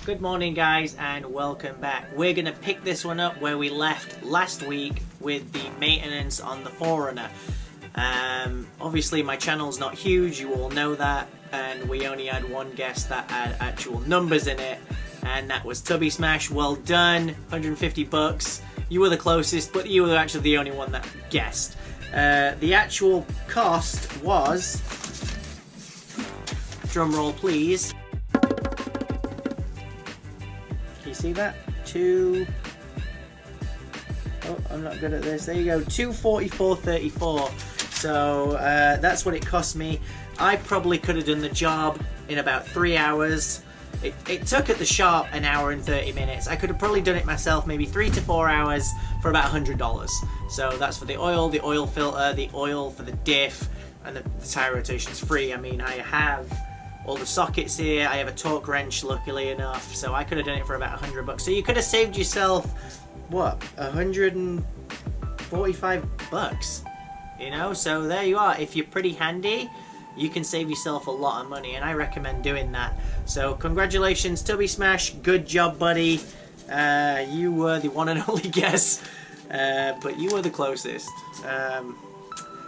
Good morning guys and welcome back. We're going to pick this one up where we left last week with the maintenance on the 4Runner. Obviously my channel's not huge, you all know that, and we only had one guest that had actual numbers in it, and that was Tubby Smash. Well done, 150 bucks. You were the closest, but you were actually the only one that guessed. The actual cost was, drum roll please, you see that? I'm not good at this. There you go, $244.34. So that's what it cost me. I probably could have done the job in about 3 hours. It took at the shop an hour and 30 minutes. I could have probably done it myself, maybe 3 to 4 hours for about $100. So that's for the oil filter, the oil for the diff, and the tire rotation's free. I mean, I have all the sockets here, I have a torque wrench luckily enough, so I could have done it for about 100 bucks. So you could have saved yourself, what, 145 bucks, you know? So there you are. If you're pretty handy, you can save yourself a lot of money, and I recommend doing that. So congratulations, Tubby Smash, good job buddy. You were the one and only guess, but you were the closest.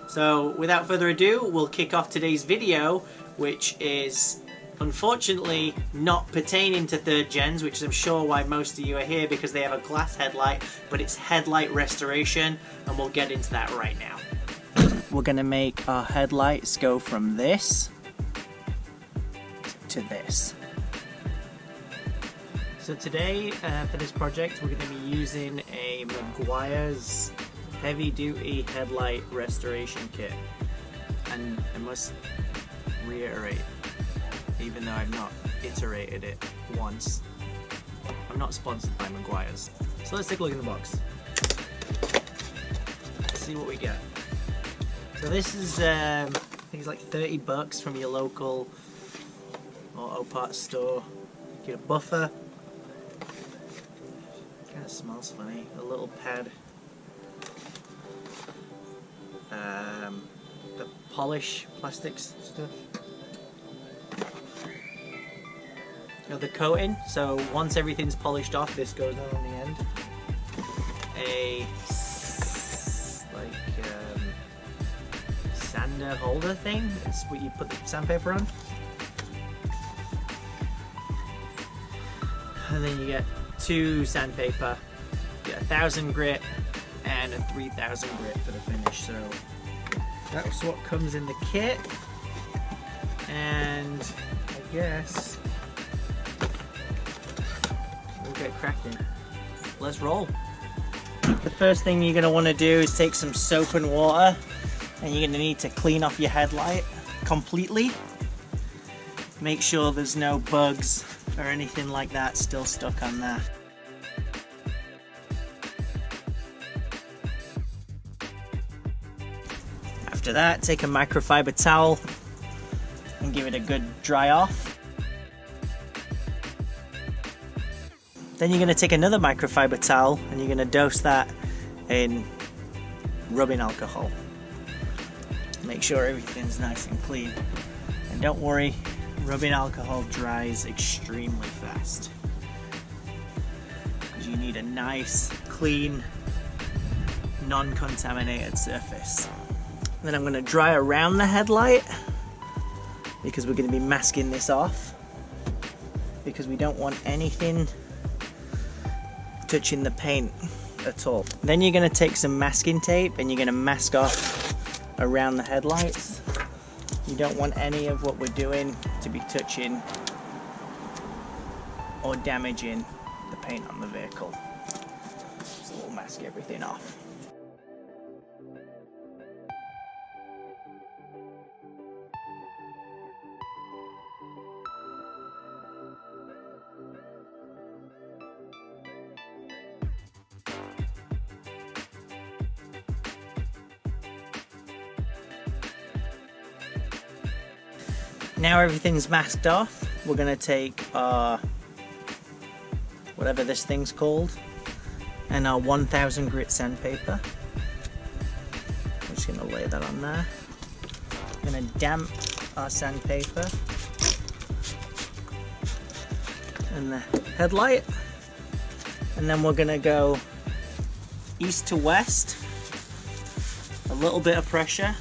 So without further ado, we'll kick off today's video, which is unfortunately not pertaining to third gens, which I'm sure why most of you are here, because they have a glass headlight, but it's Headlight Restoration, and we'll get into that right now. We're going to make our headlights go from this to this. So today for this project we're going to be using a Meguires heavy duty headlight restoration kit, and I must reiterate, even though I've not iterated it once, I'm not sponsored by Meguires. So let's take a look in the box. Let's see what we get. So this is, I think it's like 30 bucks from your local auto parts store. Get a buffer. Kind of smells funny. A little pad. The polish plastics stuff. The coating, so once everything's polished off, this goes on the end. A sander holder thing, it's what you put the sandpaper on. And then you get two sandpaper, you get 1000 grit and a 3000 grit for the finish. So that's what comes in the kit, and I guess we'll get cracking. Let's roll. The first thing you're going to want to do is take some soap and water, and you're going to need to clean off your headlight completely. Make sure there's no bugs or anything like that still stuck on there. After that, take a microfiber towel and give it a good dry off. Then you're going to take another microfiber towel and you're going to dose that in rubbing alcohol. Make sure everything's nice and clean. And don't worry, rubbing alcohol dries extremely fast, because you need a nice, clean, non-contaminated surface. Then I'm going to dry around the headlight, because we're going to be masking this off, because we don't want anything touching the paint at all. Then you're going to take some masking tape and you're going to mask off around the headlights. You don't want any of what we're doing to be touching or damaging the paint on the vehicle. So we'll mask everything off. Now everything's masked off, we're going to take our, whatever this thing's called, and our 1000 grit sandpaper. I'm just going to lay that on there. I'm going to damp our sandpaper. and the headlight, and then we're gonna go east to west, a little bit of pressure,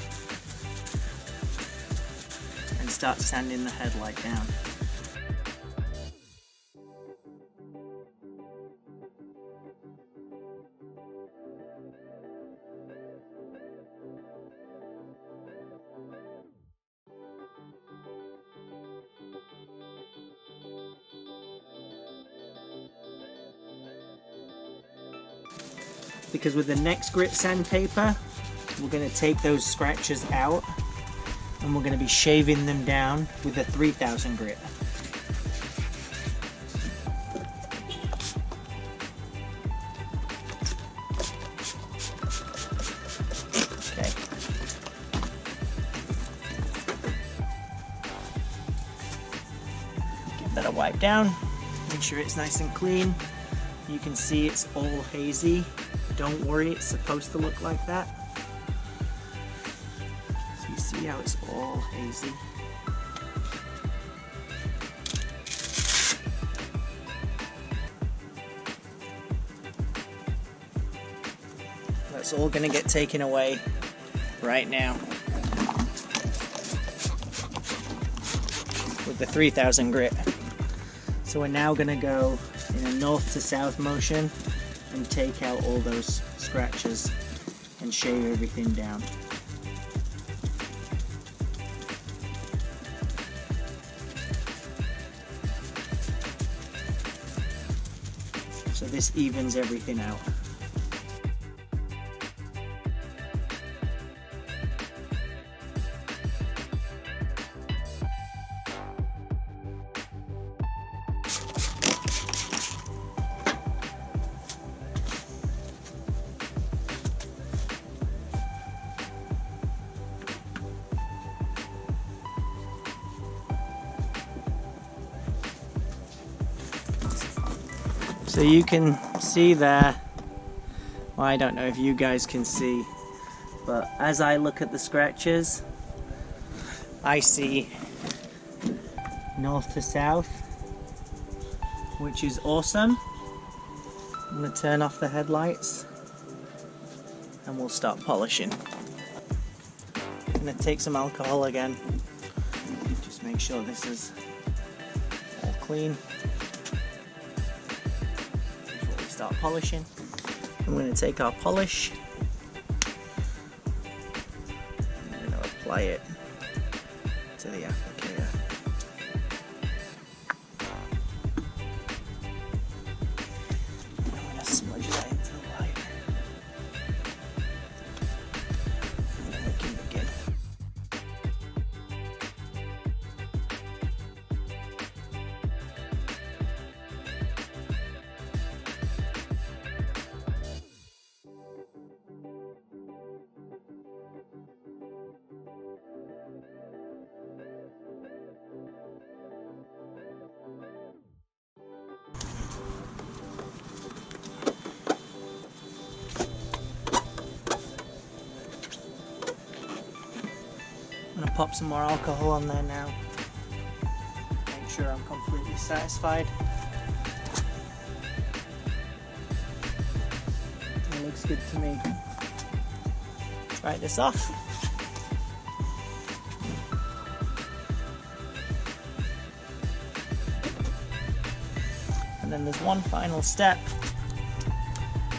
and start sanding the headlight down. Because with the next grit sandpaper, we're going to take those scratches out and we're going to be shaving them down with the 3000 grit. Okay. Give that a wipe down, make sure it's nice and clean. You can see it's all hazy. Don't worry, it's supposed to look like that. So you see how it's all hazy. That's all going to get taken away right now with the 3000 grit. So we're now going to go in a north to south motion and take out all those scratches and shave everything down. So this evens everything out. So you can see there, well, I don't know if you guys can see, but as I look at the scratches, I see north to south, which is awesome. I'm going to turn off the headlights and we'll start polishing. I'm going to take some alcohol again, just make sure this is all clean. Start polishing. I'm going to take our polish, I'm going to apply it to the applicator. I'm going to smudge that into the light. And then we can begin. I'm going to pop some more alcohol on there now. Make sure I'm completely satisfied. It looks good to me. Try this off. And then there's one final step,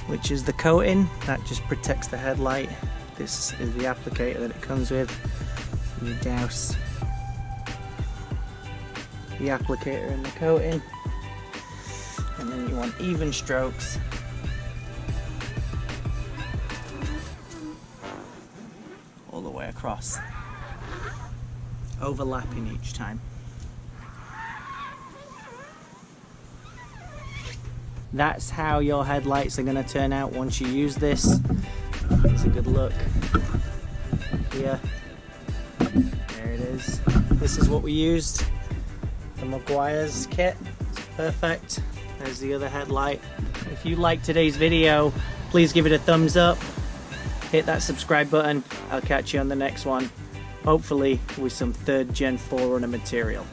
which is the coating. That just protects the headlight. This is the applicator that it comes with. You douse the applicator in the coating, and then you want even strokes. All the way across, overlapping each time. That's how your headlights are going to turn out once you use this. It's a good look here. There it is. This is what we used. The meguires kit. It's perfect. There's the other headlight. If you liked today's video, please give it a thumbs up. Hit that subscribe button. I'll catch you on the next one. Hopefully with some 3rd Gen 4Runner material.